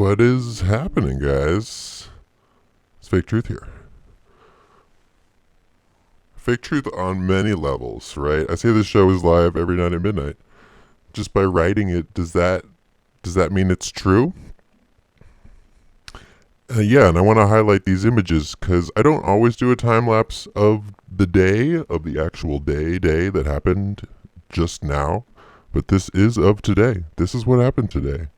What is happening, guys? It's Fake Truth here. Fake Truth on many levels, right? I say this show is live every night at midnight. Just by writing it, does that mean it's true? Yeah, and I want to highlight these images because I don't always do a time lapse of the actual day that happened just now, but this is of today. This is what happened today.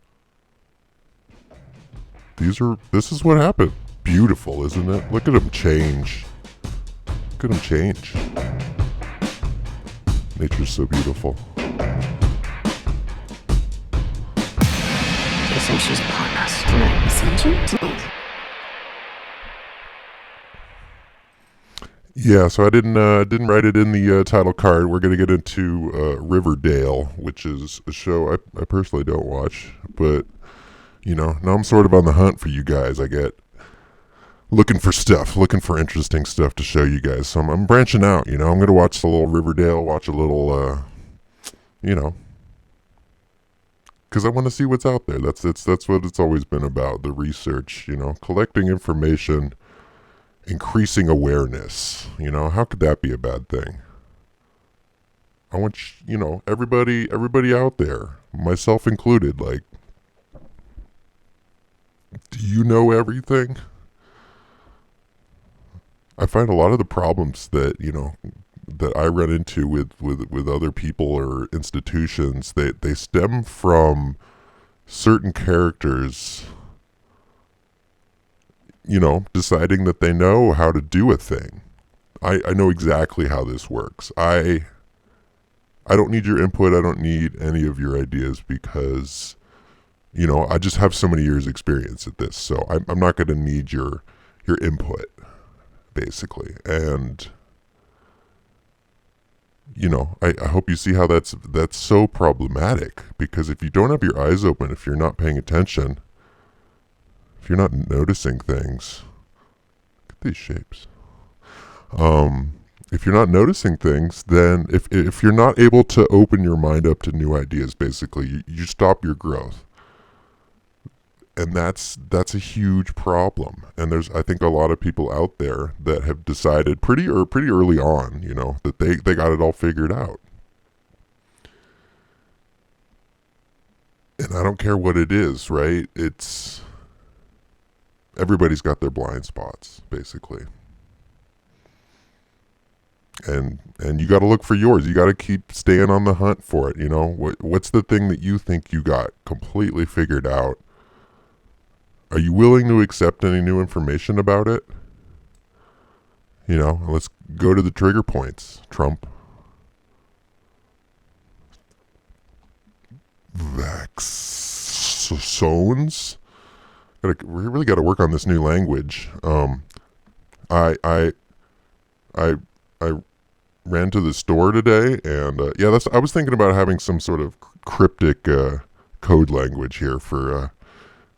This is what happened. Beautiful, isn't it? Look at them change. Look at them change. Nature's so beautiful. Ascension's upon us tonight. Ascension tonight. Yeah, so I didn't write it in the title card. We're gonna get into Riverdale, which is a show I personally don't watch, but now I'm sort of on the hunt for you guys. I get looking for interesting stuff to show you guys. So I'm branching out. I'm gonna watch a little Riverdale, watch a little, because I want to see what's out there. That's what it's always been about. The research, collecting information, increasing awareness. How could that be a bad thing? I want everybody out there, myself included. Like, do you know everything? I find a lot of the problems that that I run into with other people or institutions, they stem from certain characters deciding that they know how to do a thing. I know exactly how this works. I don't need your input. I don't need any of your ideas because I just have so many years experience at this. So I'm not going to need your input, basically. And I hope you see how that's so problematic, because if you don't have your eyes open, if you're not paying attention, if you're not noticing things, look at these shapes. If you're not noticing things, then if you're not able to open your mind up to new ideas, basically, you stop your growth. And that's a huge problem. And there's, I think, a lot of people out there that have decided pretty early on, that they got it all figured out. And I don't care what it is, right? Everybody's got their blind spots, basically. And you got to look for yours. You got to keep staying on the hunt for it. What's the thing that you think you got completely figured out? Are you willing to accept any new information about it? Let's go to the trigger points. Trump. Vaxones. We really got to work on this new language. I ran to the store today, and I was thinking about having some sort of cryptic code language here for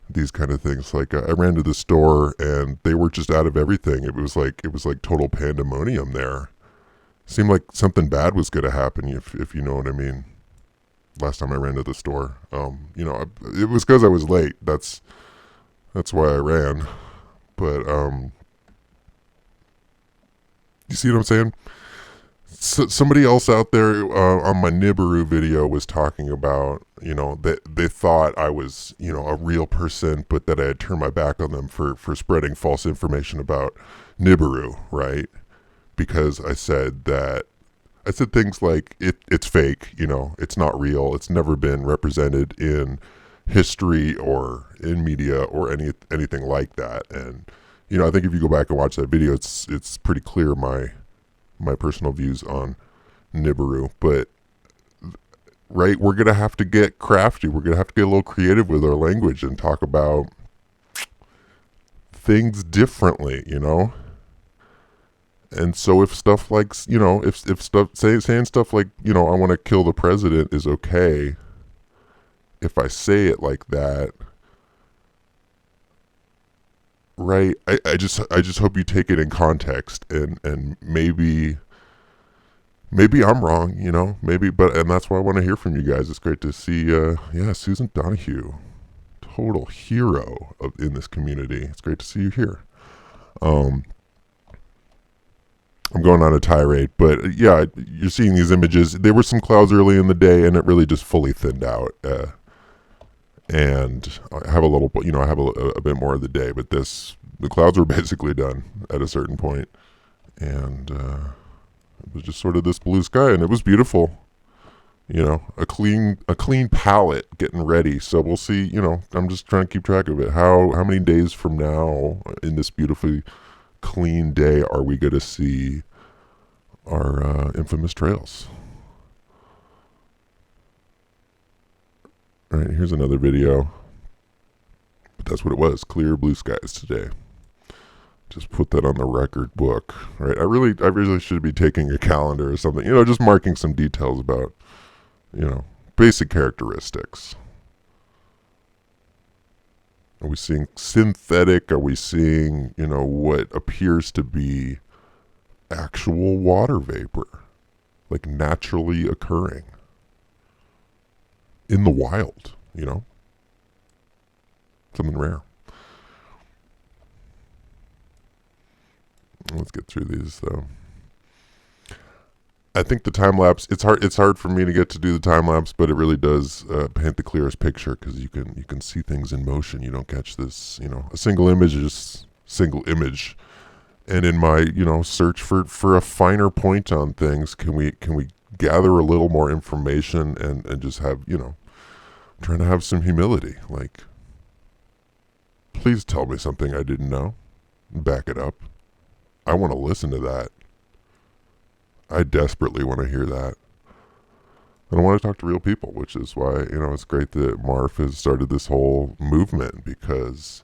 these kind of things. Like I ran to the store and they were just out of everything. It was like total pandemonium there. Seemed like something bad was going to happen, if you know what I mean. Last time I ran to the store, it was because I was late. That's why I ran. But you see what I'm saying? So somebody else out there on my Nibiru video was talking about, that they thought I was, a real person, but that I had turned my back on them for spreading false information about Nibiru, right? Because I said things like it's fake, it's not real, it's never been represented in history or in media or anything like that. And I think if you go back and watch that video, it's pretty clear my personal views on Nibiru. But right, we're gonna have to get crafty. We're gonna have to get a little creative with our language and talk about things differently, And so if stuff like, if stuff saying stuff like, I want to kill the president is okay, if I say it like that, right? I just hope you take it in context, and maybe I'm wrong, maybe, and that's why I want to hear from you guys. It's great to see, Susan Donahue, total hero in this community. It's great to see you here. Um, I'm going on a tirade, but yeah, you're seeing these images. There were some clouds early in the day, and it really just fully thinned out. And I have a little, I have a bit more of the day, but the clouds were basically done at a certain point, and it was just sort of this blue sky, and it was beautiful. A clean palette getting ready. So we'll see. I'm just trying to keep track of it. How many days from now in this beautifully clean day are we going to see our infamous trails? All right, here's another video. But that's what it was. Clear blue skies today. Just put that on the record book. All right, I really should be taking a calendar or something. Just marking some details about, basic characteristics. Are we seeing synthetic? Are we seeing, what appears to be actual water vapor? Like naturally occurring in the wild, Something rare. Let's get through these though. I think the time lapse. It's hard for me to get to do the time lapse, but it really does paint the clearest picture because you can see things in motion. You don't catch this. A single image is just single image. And in my search for a finer point on things, can we gather a little more information and just have trying to have some humility. Like, please tell me something I didn't know. Back it up. I want to listen to that. I desperately want to hear that. And I want to talk to real people, which is why, it's great that Marf has started this whole movement, because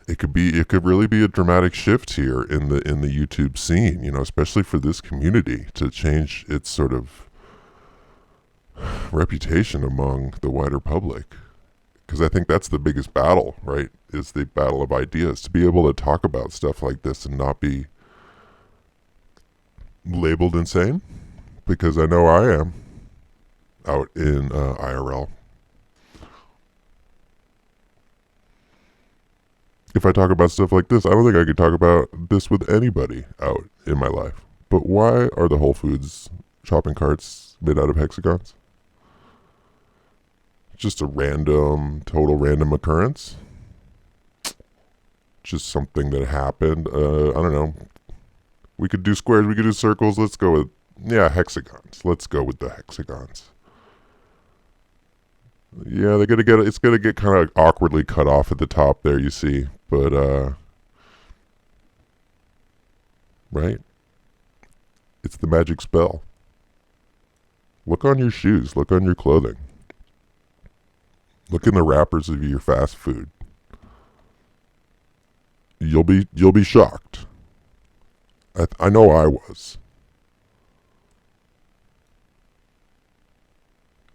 it could really be a dramatic shift here in the YouTube scene, especially for this community, to change its sort of reputation among the wider public. Because I think that's the biggest battle, right? Is the battle of ideas. To be able to talk about stuff like this and not be labeled insane, because I know I am out in IRL. If I talk about stuff like this, I don't think I could talk about this with anybody out in my life. But why are the Whole Foods shopping carts made out of hexagons? Just a total random occurrence? Just something that happened. I don't know. We could do squares, we could do circles. Let's go with, hexagons. Let's go with the hexagons. Yeah, it's gonna get kind of awkwardly cut off at the top there, you see. But, right? It's the magic spell. Look on your shoes. Look on your clothing. Look in the wrappers of your fast food. You'll be shocked. I know I was.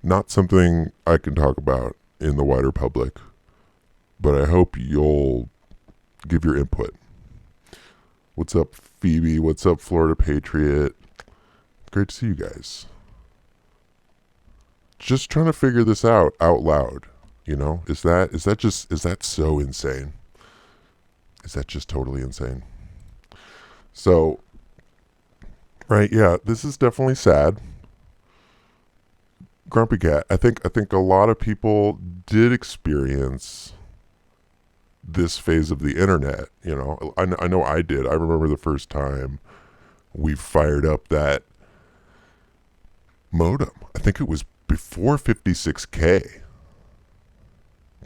Not something I can talk about in the wider public, but I hope you'll give your input. What's up, Phoebe? What's up, Florida Patriot? Great to see you guys. Just trying to figure this out loud. Is that so insane? Is that just totally insane? So, right, yeah, this is definitely sad. Grumpy Cat, I think a lot of people did experience this phase of the internet. I know I did. I remember the first time we fired up that modem. I think it was before 56K.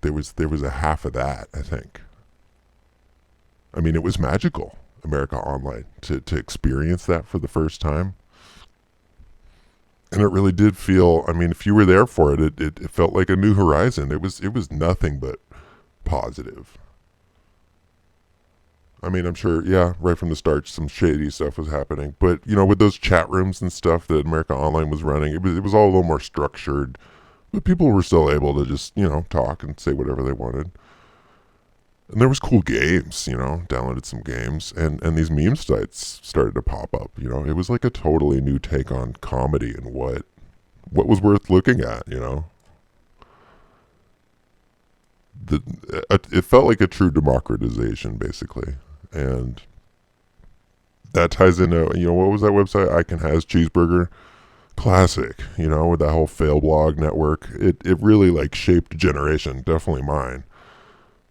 There was a half of that, I think. I mean, it was magical, America Online, to experience that for the first time. And it really did feel, I mean, if you were there for it, it felt like a new horizon. It was nothing but positive. I mean, I'm sure, yeah, right from the start, some shady stuff was happening. But, with those chat rooms and stuff that America Online was running, it was all a little more structured. But people were still able to just, talk and say whatever they wanted. And there was cool games, downloaded some games. And these meme sites started to pop up, It was like a totally new take on comedy and what was worth looking at, it felt like a true democratization, basically, and that ties into, what was that website? I Can Has Cheeseburger, classic. With that whole fail blog network, it really like shaped a generation. Definitely mine.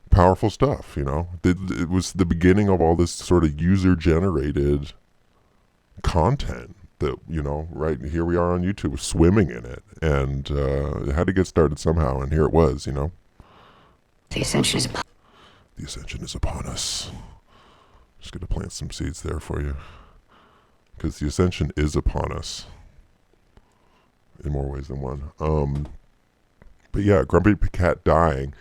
Powerful stuff. It was the beginning of all this sort of user generated content that, right here we are on YouTube swimming in it, and it had to get started somehow, and here it was. The Ascension is upon The Ascension is upon us. Just gonna plant some seeds there for you, because the Ascension is upon us in more ways than one. But yeah, Grumpy Cat dying.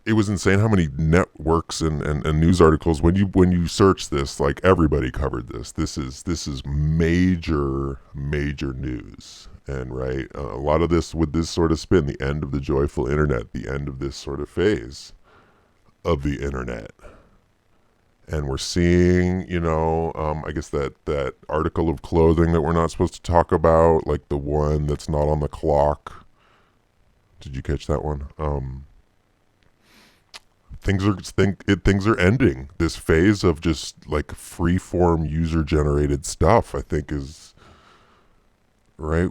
It was insane how many networks and news articles, when you search this, like everybody covered this. This is major news, and right, a lot of this with this sort of spin, the end of the joyful internet, the end of this sort of phase of the internet. And we're seeing, I guess that article of clothing that we're not supposed to talk about, like the one that's not on the clock. Did you catch that one? Things are ending. This phase of just like free form user generated stuff, I think, is right.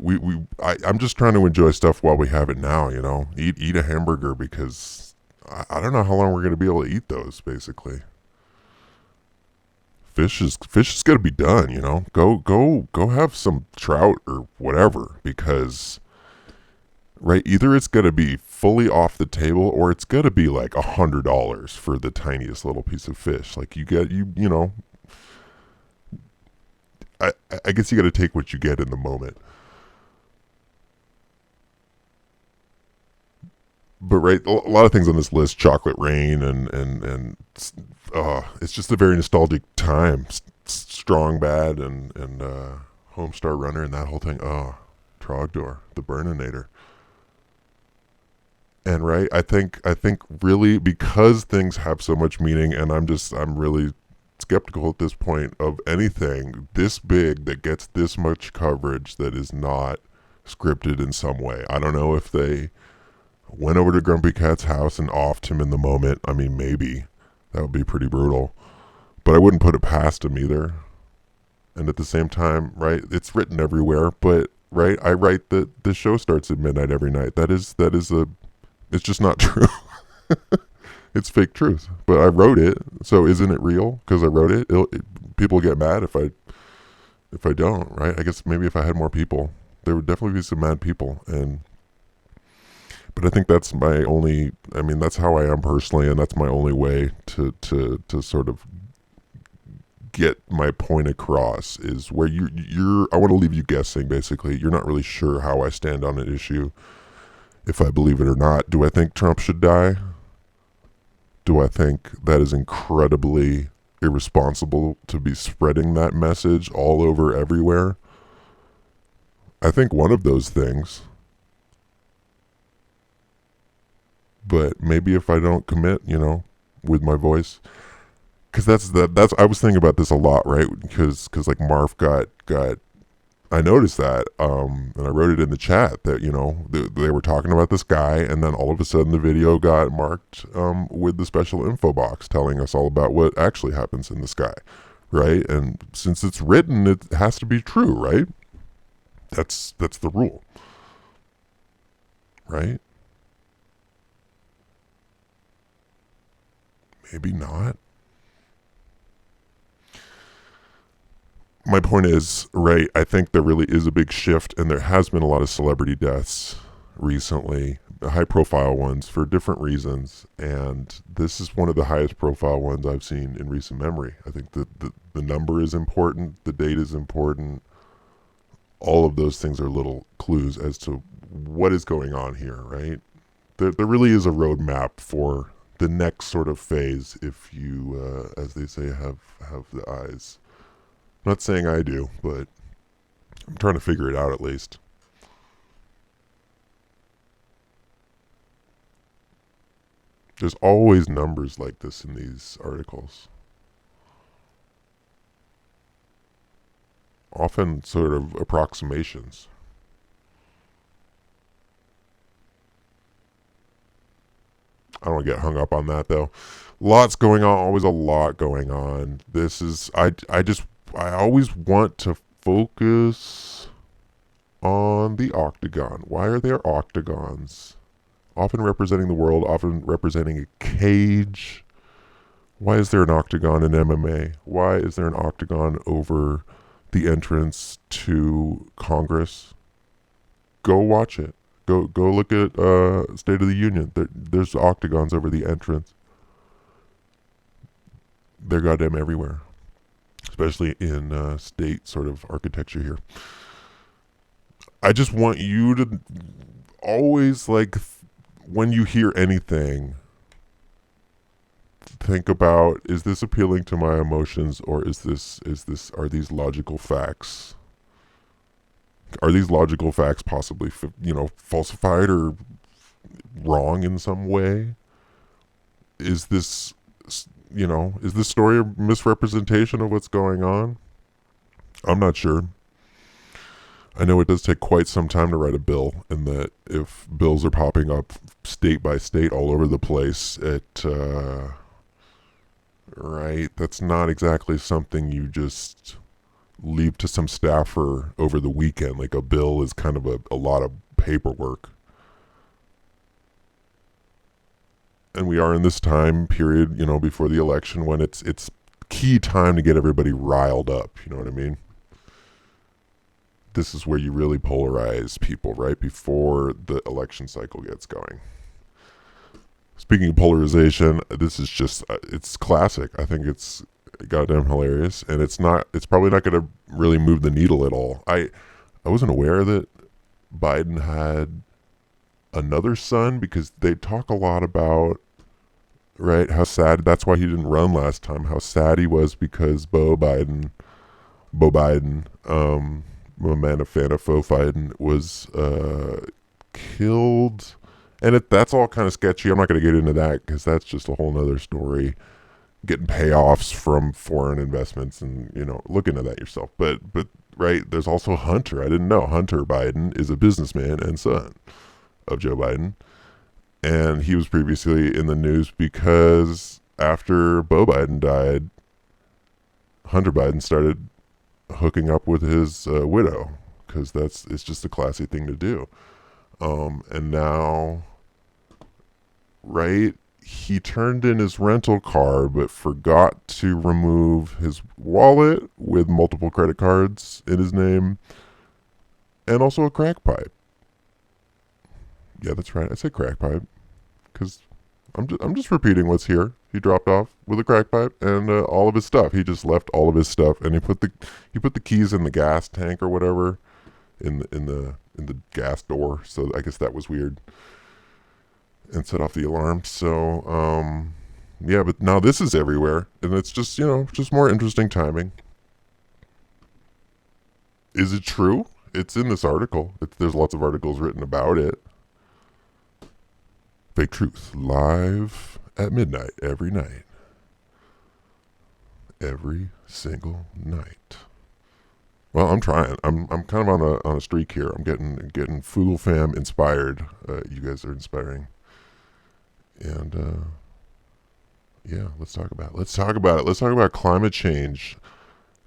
I'm just trying to enjoy stuff while we have it now. Eat a hamburger, because I don't know how long we're gonna be able to eat those. Basically, fish is gonna be done. Go have some trout or whatever, because right, either it's gonna be fully off the table, or it's gonna be like $100 for the tiniest little piece of fish. Like I guess you got to take what you get in the moment. But right, a lot of things on this list: Chocolate Rain, and it's just a very nostalgic time. Strong Bad, and Homestar Runner, and that whole thing. Trogdor, the Burninator. And right, I think really, because things have so much meaning, and I'm really skeptical at this point of anything this big that gets this much coverage that is not scripted in some way. I don't know if they went over to Grumpy Cat's house and offed him in the moment. I mean, maybe that would be pretty brutal, but I wouldn't put it past him either. And at the same time, right, it's written everywhere, but right, I write that the show starts at midnight every night. That is it's just not true. It's fake truth. But I wrote it, so isn't it real? Because I wrote it. People get mad if I don't, right? I guess maybe if I had more people, there would definitely be some mad people. But I think that's my only. I mean, that's how I am personally, and that's my only way to sort of get my point across, is where you're. I want to leave you guessing. Basically, you're not really sure how I stand on an issue, if I believe it or not. Do I think Trump should die? Do I think that is incredibly irresponsible to be spreading that message all over everywhere? I think one of those things. But maybe if I don't commit, with my voice, because that's I was thinking about this a lot, right? Because like Marv got I noticed that, and I wrote it in the chat that, they were talking about this guy, and then all of a sudden the video got marked with the special info box telling us all about what actually happens in the sky, right? And since it's written, it has to be true, right? That's the rule, right? Maybe not. My point is, right, I think there really is a big shift, and there has been a lot of celebrity deaths recently, high profile ones for different reasons, and this is one of the highest profile ones I've seen in recent memory. I think that the number is important, the date is important, all of those things are little clues as to what is going on here, right? There really is a roadmap for the next sort of phase, if you, as they say, have the eyes. I'm not saying I do, but I'm trying to figure it out at least. There's always numbers like this in these articles. Often sort of approximations. want to get hung up on that though. Lots going on, always a lot going on. This is I always want to focus on the Octagon. Why are there octagons? Often representing the world, often representing a cage. Why is there an octagon in MMA? Why is there an octagon over the entrance to Congress? Go watch it. Go look at State of the Union. There's octagons over the entrance. They're goddamn everywhere, especially in state sort of architecture here. I just want you to always, like, when you hear anything, think about, is this appealing to my emotions, or are these logical facts? Are these logical facts possibly, falsified or wrong in some way? Is this story a misrepresentation of what's going on? I'm not sure. I know it does take quite some time to write a bill, and that if bills are popping up state by state all over the place, that's not exactly something you just leave to some staffer over the weekend. Like, a bill is kind of a lot of paperwork. And we are in this time period, before the election, when it's key time to get everybody riled up. You know what I mean? This is where you really polarize people, right before the election cycle gets going. Speaking of polarization, this is just, it's classic. I think it's goddamn hilarious, and it's probably not going to really move the needle at all. I wasn't aware that Biden had another son, because they talk a lot about, right, how sad, that's why he didn't run last time, how sad he was because Bo Biden, Amanda Fanafoe Biden, was killed. And that's all kind of sketchy. I'm not going to get into that, because that's just a whole nother story. Getting payoffs from foreign investments, and, look into that yourself. But right, there's also Hunter. I didn't know Hunter Biden is a businessman and son of Joe Biden. And he was previously in the news because after Bo Biden died, Hunter Biden started hooking up with his widow, because it's just a classy thing to do. And now, right, he turned in his rental car but forgot to remove his wallet with multiple credit cards in his name, and also a crack pipe. Yeah, that's right. I said crack pipe because I'm just repeating what's here. He dropped off with a crack pipe and all of his stuff. He just left all of his stuff, and he put the keys in the gas tank or whatever, in the gas door. So I guess that was weird, and set off the alarm. So yeah, but now this is everywhere, and it's just just more interesting timing. Is it true? It's in this article. There's lots of articles written about it. Fake Truth, live at midnight every night. Every single night. Well, I'm trying. I'm kind of on a streak here. I'm getting Fool Fam inspired. You guys are inspiring. And yeah, let's talk about it. Let's talk about climate change,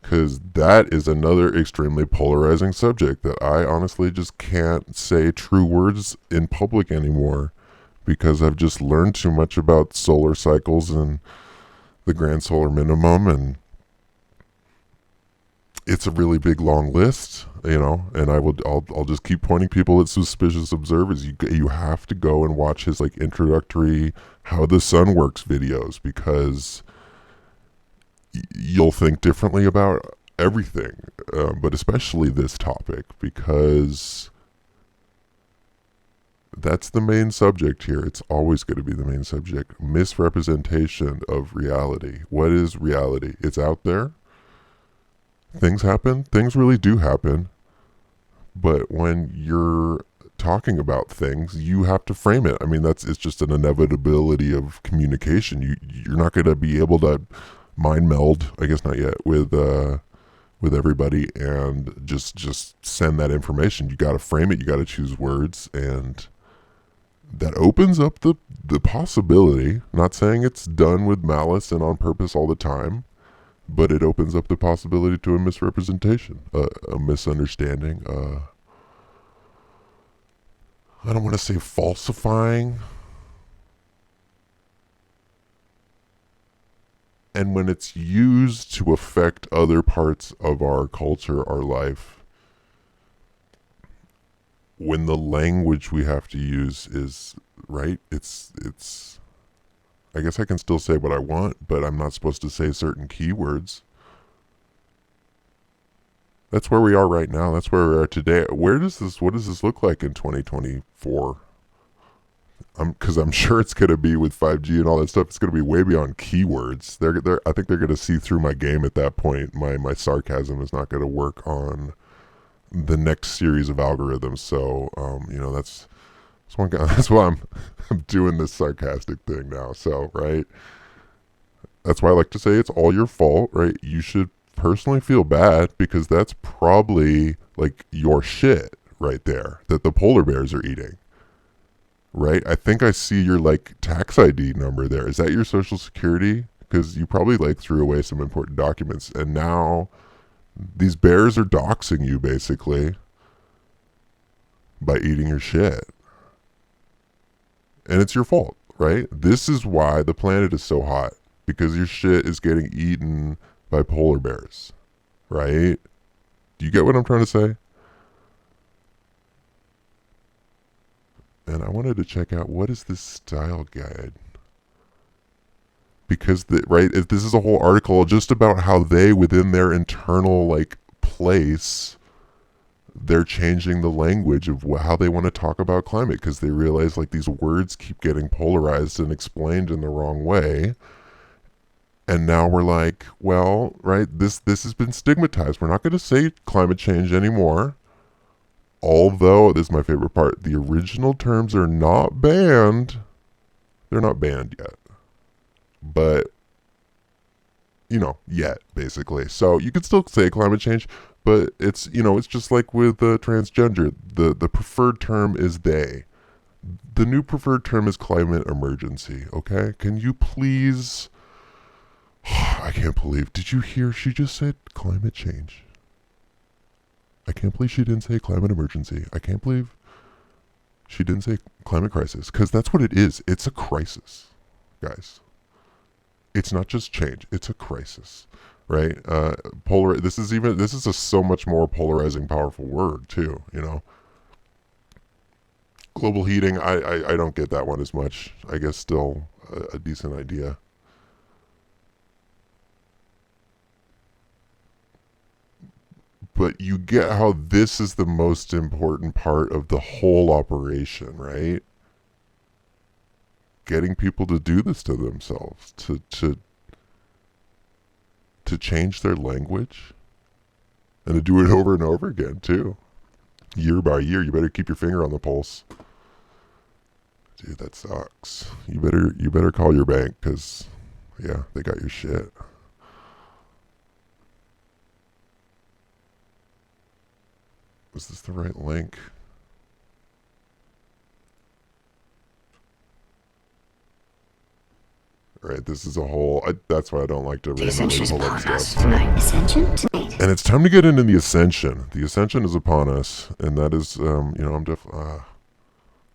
because that is another extremely polarizing subject that I honestly just can't say true words in public anymore, because I've just learned too much about solar cycles and the grand solar minimum, and it's a really big long list, and I'll just keep pointing people at suspicious observers. You have to go and watch his introductory How the Sun Works videos, because you'll think differently about everything, but especially this topic, because that's the main subject here. It's always going to be the main subject. Misrepresentation of reality. What is reality? It's out there. Things happen. Things really do happen. But when you're talking about things, you have to frame it. I mean, it's just an inevitability of communication. You're not going to be able to mind meld, I guess not yet, with everybody and just send that information. You got to frame it. You got to choose words, and that opens up the possibility, not saying it's done with malice and on purpose all the time, but it opens up the possibility to a misrepresentation, a misunderstanding, I don't want to say falsifying. And when it's used to affect other parts of our culture, our life, when the language we have to use is right, it's I guess I can still say what I want, but I'm not supposed to say certain keywords. That's where we are right now. That's where we are today. What does this look like in 2024? Because I'm sure it's going to be with 5G and all that stuff. It's going to be way beyond keywords. I think they're going to see through my game at that point. My sarcasm is not going to work on the next series of algorithms. So, that's why I'm doing this sarcastic thing now. So, right. That's why I like to say it's all your fault, right? You should personally feel bad because that's probably like your shit right there that the polar bears are eating. Right? I think I see your like tax ID number there. Is that your social security? Because you probably like threw away some important documents and now these bears are doxing you basically by eating your shit. And it's your fault, right? This is why the planet is so hot. Because your shit is getting eaten by polar bears. Right? Do you get what I'm trying to say? And I wanted to check out what is this style guide? Because this is a whole article just about how they within their internal like place they're changing the language of how they want to talk about climate because they realize like these words keep getting polarized and explained in the wrong way. And now we're like, well, right, this has been stigmatized. We're not going to say climate change anymore. Although, this is my favorite part, the original terms are not banned. They're not banned yet. But, yet, basically. So you could still say climate change, but it's just like with transgender. The preferred term is they. The new preferred term is climate emergency, okay? Can you please... I can't believe... Did you hear she just said climate change? I can't believe she didn't say climate emergency. I can't believe she didn't say climate crisis. Because that's what it is. It's a crisis, guys. It's not just change. It's a crisis, right? This is a so much more polarizing, powerful word too. Global heating. I don't get that one as much. I guess still a decent idea. But you get how this is the most important part of the whole operation, right? Getting people to do this to themselves, to change their language, and to do it over and over again too, year by year. You better keep your finger on the pulse, dude. That sucks. You better call your bank because, yeah, they got your shit. Is this the right link? Right, this is a whole... that's why I don't like to randomly pull up stuff. Ascension? And it's time to get into the Ascension. The Ascension is upon us, and that is, I'm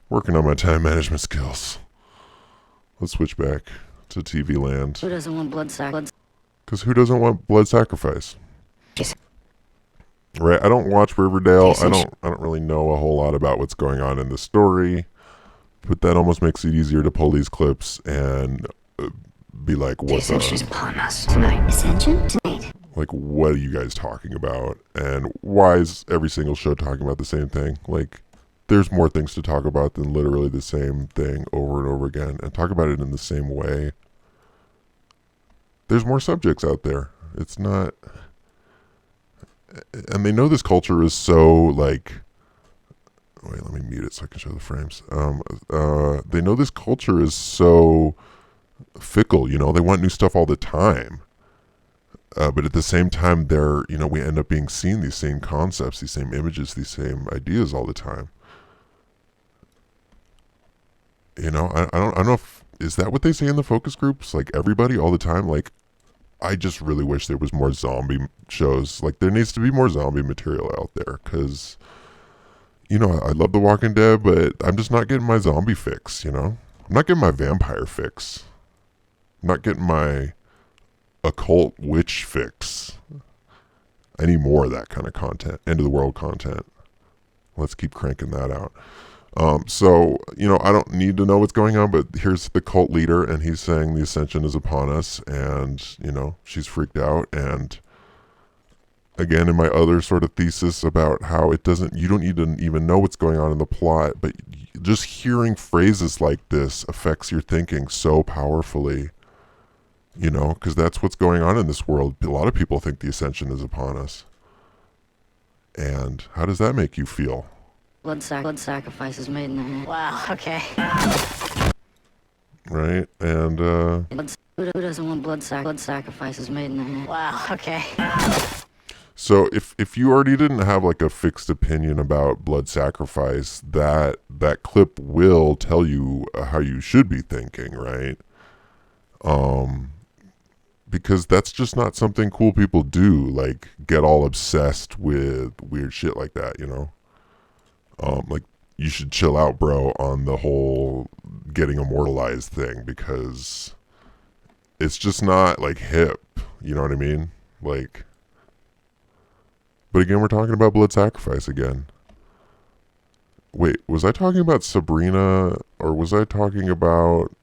working on my time management skills. Let's switch back to TV land. Who doesn't want blood sacrifice? Because who doesn't want blood sacrifice? Right, I don't watch Riverdale. I don't really know a whole lot about what's going on in the story, but that almost makes it easier to pull these clips and be like, "What Ascension is upon us tonight. Ascension tonight. Like, what are you guys talking about? And why is every single show talking about the same thing? Like, there's more things to talk about than literally the same thing over and over again, and talk about it in the same way. There's more subjects out there. It's not." And they know this culture is so like, wait, let me mute it so I can show the frames. They know this culture is so fickle, they want new stuff all the time. But at the same time, we end up being seeing these same concepts, these same images, these same ideas all the time. I don't know if, is that what they say in the focus groups? Like everybody all the time? Like, I just really wish there was more zombie shows. Like, there needs to be more zombie material out there because, I love The Walking Dead, but I'm just not getting my zombie fix. I'm not getting my vampire fix. I'm not getting my occult witch fix. I need more of that kind of content, end of the world content. Let's keep cranking that out. I don't need to know what's going on, but here's the cult leader, and he's saying the Ascension is upon us, and, she's freaked out. And again, in my other sort of thesis about how you don't need to even know what's going on in the plot, but just hearing phrases like this affects your thinking so powerfully, because that's what's going on in this world. A lot of people think the Ascension is upon us. And how does that make you feel? Blood sacrifice is made in the... Wow, okay. Right? And, Who doesn't want blood sacrifice is made in the... Wow, okay. so if you already didn't have like a fixed opinion about blood sacrifice, that clip will tell you how you should be thinking, right? Because that's just not something cool people do, like get all obsessed with weird shit like that, like you should chill out, bro, on the whole getting immortalized thing, because it's just not like hip, you know what I mean? Like, but again, we're talking about blood sacrifice again. Wait, was I talking about Sabrina, or was I talking about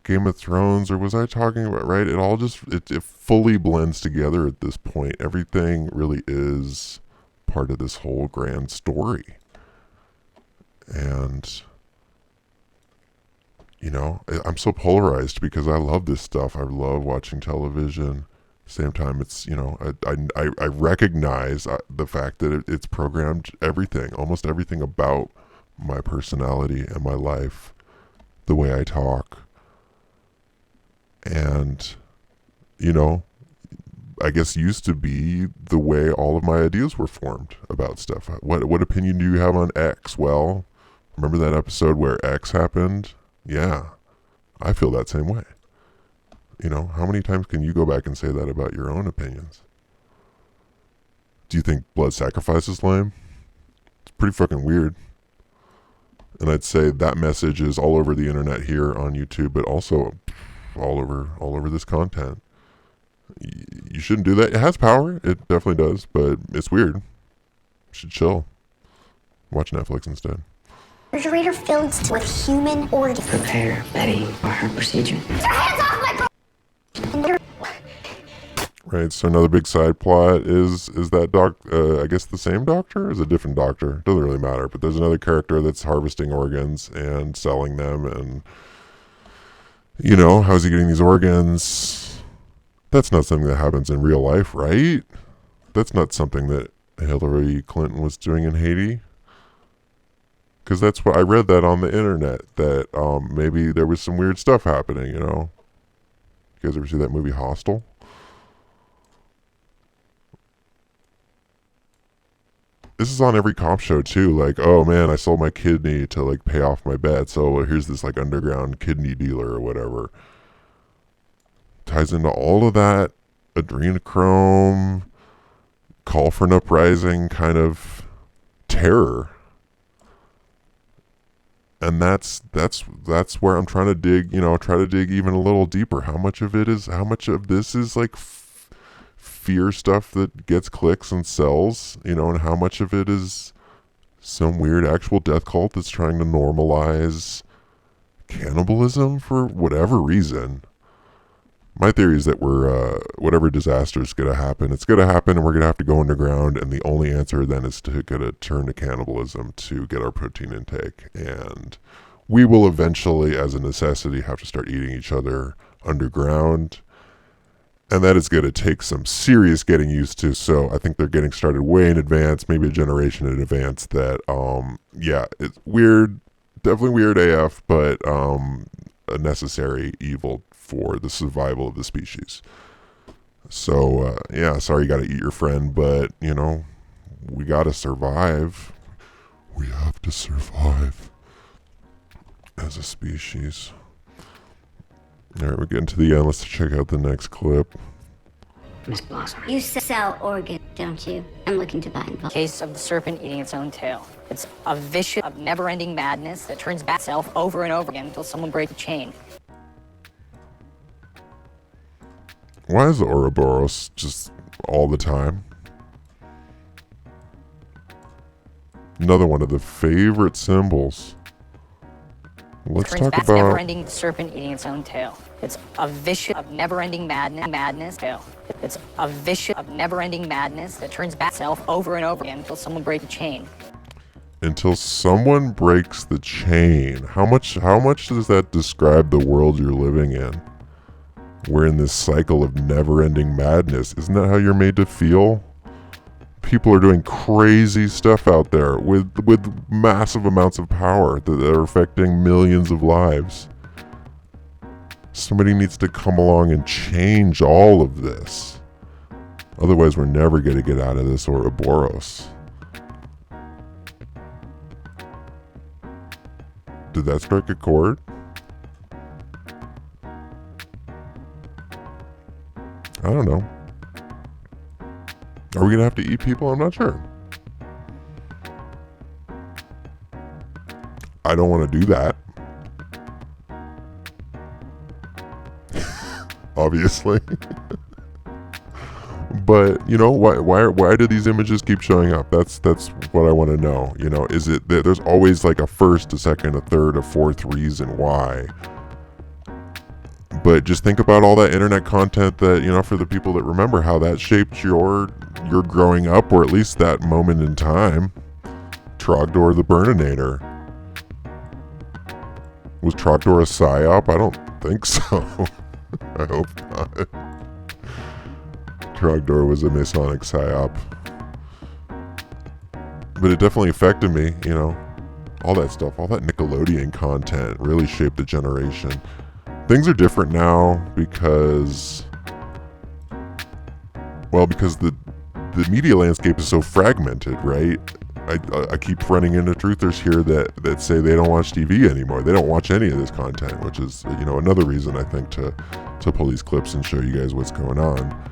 Game of Thrones, or was I talking about, right? It all just, it fully blends together at this point. Everything really is part of this whole grand story. And, I'm so polarized because I love this stuff. I love watching television. Same time, it's, I recognize the fact that it's programmed everything, almost everything about my personality and my life, the way I talk. And, I guess used to be the way all of my ideas were formed about stuff. What opinion do you have on X? Well, remember that episode where X happened? Yeah, I feel that same way. How many times can you go back and say that about your own opinions? Do you think blood sacrifice is lame? It's pretty fucking weird. And I'd say that message is all over the internet here on YouTube, but also all over this content. You shouldn't do that. It has power. It definitely does, but it's weird. You should chill. Watch Netflix instead. Refrigerator filled with human organs. Prepare Betty for her procedure. Get your hands off my bro! Right, so another big side plot is that I guess the same doctor? Or is it a different doctor? Doesn't really matter, but there's another character that's harvesting organs and selling them, and how's he getting these organs? That's not something that happens in real life, right? That's not something that Hillary Clinton was doing in Haiti. Because that's what I read that on the internet, that maybe there was some weird stuff happening, You guys ever see that movie Hostel? This is on every cop show too. Like, oh man, I sold my kidney to like pay off my bet, so here's this like underground kidney dealer or whatever. Ties into all of that adrenochrome, call for an uprising kind of terror. And that's where I'm trying to dig, try to dig even a little deeper. How much of this is like fear stuff that gets clicks and sells, and how much of it is some weird actual death cult that's trying to normalize cannibalism for whatever reason. My theory is that whatever disaster is going to happen, it's going to happen, and we're going to have to go underground, and the only answer then is to turn to cannibalism to get our protein intake. And we will eventually, as a necessity, have to start eating each other underground. And that is going to take some serious getting used to. So I think they're getting started way in advance, maybe a generation in advance. That, it's weird, definitely weird AF, but a necessary evil for the survival of the species. So, sorry you got to eat your friend, but, we got to survive. We have to survive. as a species. Alright, we're getting to the end. Let's check out the next clip. Miss Blossom. You sell organs, don't you? I'm looking to buy involved. Case of the serpent eating its own tail. It's a vicious, never-ending madness that turns back itself over and over again until someone breaks the chain. Why is the Ouroboros just all the time? Another one of the favorite symbols. Let's talk about never-ending serpent eating its own tail. It's a vicious, never-ending madness. It's a vicious, never-ending madness that turns back itself over and over again until someone breaks the chain. Until someone breaks the chain. How much does that describe the world you're living in? We're in this cycle of never-ending madness. Isn't that how you're made to feel? People are doing crazy stuff out there with massive amounts of power that are affecting millions of lives. Somebody needs to come along and change all of this. Otherwise, we're never going to get out of this Ouroboros. Did that strike a chord? I don't know. Are we going to have to eat people? I'm not sure. I don't want to do that. Obviously. But, you know, why do these images keep showing up? That's what I want to know. You know, is it that there's always like a first, a second, a third, a fourth reason why? But just think about all that internet content that, you know, for the people that remember how that shaped your growing up, or at least that moment in time. Trogdor the Burninator. Was Trogdor a psyop? I don't think so. I hope not. Trogdor was a Masonic psyop. But it definitely affected me, you know. All that stuff, all that Nickelodeon content really shaped the generation. Things are different now because the media landscape is so fragmented, right? I keep running into truthers here that say they don't watch TV anymore. They don't watch any of this content, which is, you know, another reason I think to pull these clips and show you guys what's going on.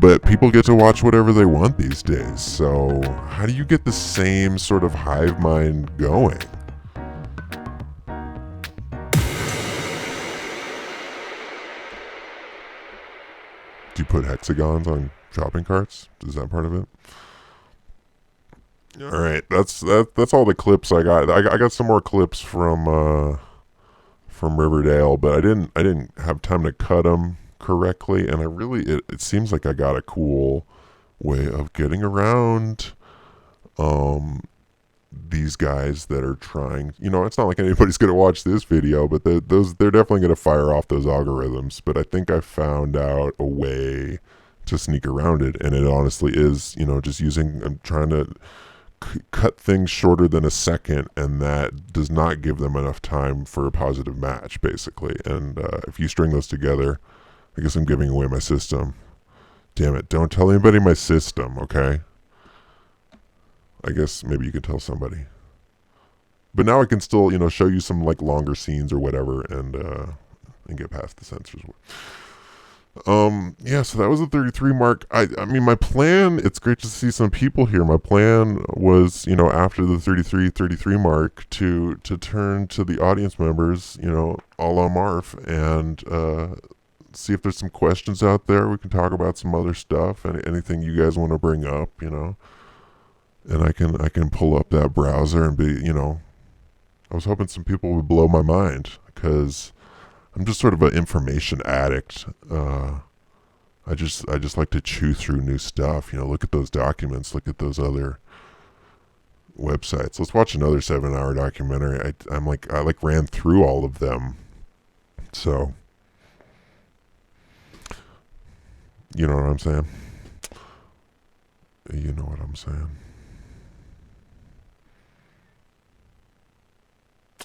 But people get to watch whatever they want these days. So how do you get the same sort of hive mind going? Do you put hexagons on shopping carts? Is that part of it? All right, that's all the clips I got. I got some more clips from Riverdale, but I didn't have time to cut them correctly, and it seems like I got a cool way of getting around these guys that are trying. You know, it's not like anybody's gonna watch this video, but they're definitely gonna fire off those algorithms. But I think I found out a way to sneak around it, and it honestly is, you know, just I'm trying to cut things shorter than a second, and that does not give them enough time for a positive match, basically. And if you string those together, I guess I'm giving away my system. Damn it, don't tell anybody my system, okay? I guess maybe you could tell somebody. But now I can still, you know, show you some like longer scenes or whatever, and get past the censors. Yeah, so that was the 33 mark. I mean, my plan, it's great to see some people here. My plan was, you know, after the 33 mark to turn to the audience members, you know, a la Marf, and see if there's some questions out there. We can talk about some other stuff, and anything you guys want to bring up, you know. And I can pull up that browser and be, you know, I was hoping some people would blow my mind, because I'm just sort of an information addict. I just like to chew through new stuff. You know, look at those documents. Look at those other websites. Let's watch another 7-hour documentary. I ran through all of them. So, you know what I'm saying? You know what I'm saying.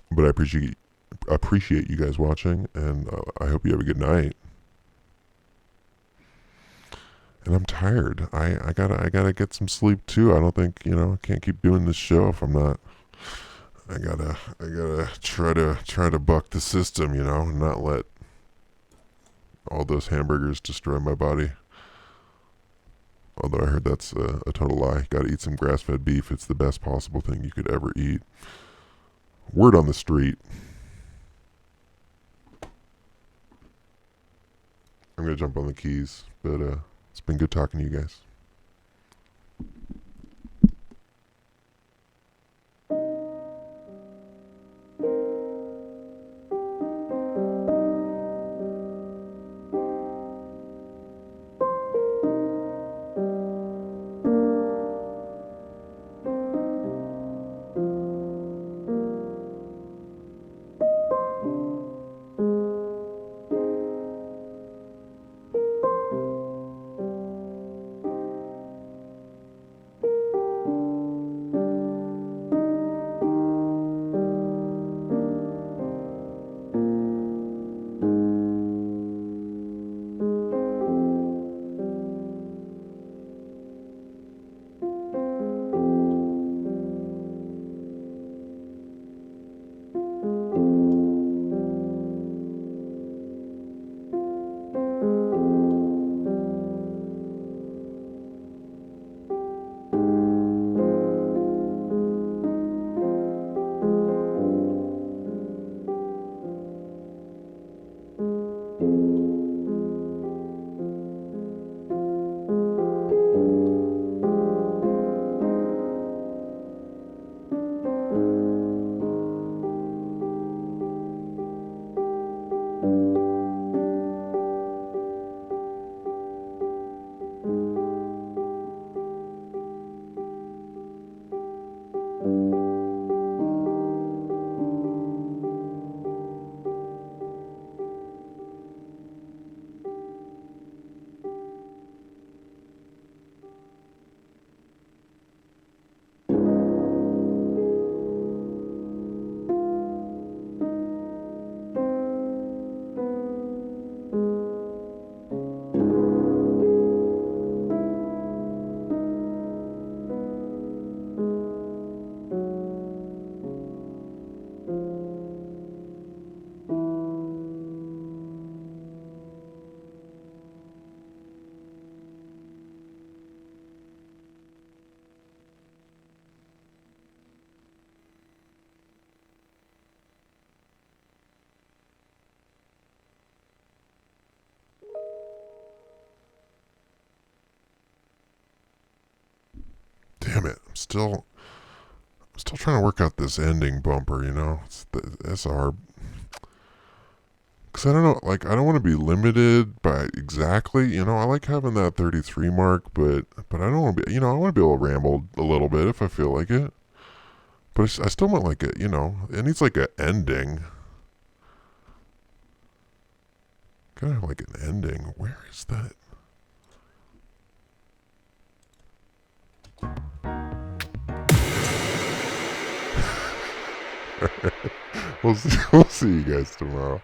But I appreciate you guys watching, and I hope you have a good night. And I'm tired. I gotta get some sleep too. I don't think, you know, I can't keep doing this show if I'm not I gotta try to buck the system, you know, and not let all those hamburgers destroy my body. Although I heard that's a total lie. Gotta eat some grass-fed beef. It's the best possible thing you could ever eat. Word on the street. I'm gonna jump on the keys, but it's been good talking to you guys. Damn it! I'm still trying to work out this ending bumper. You know, it's a hard. Cause I don't know, like I don't want to be limited by exactly. You know, I like having that 33 mark, but I don't want to be. You know, I want to be able to ramble a little bit if I feel like it. But I still want like a. You know, it needs like an ending. Gotta have like an ending. Where is that? We'll see you guys tomorrow.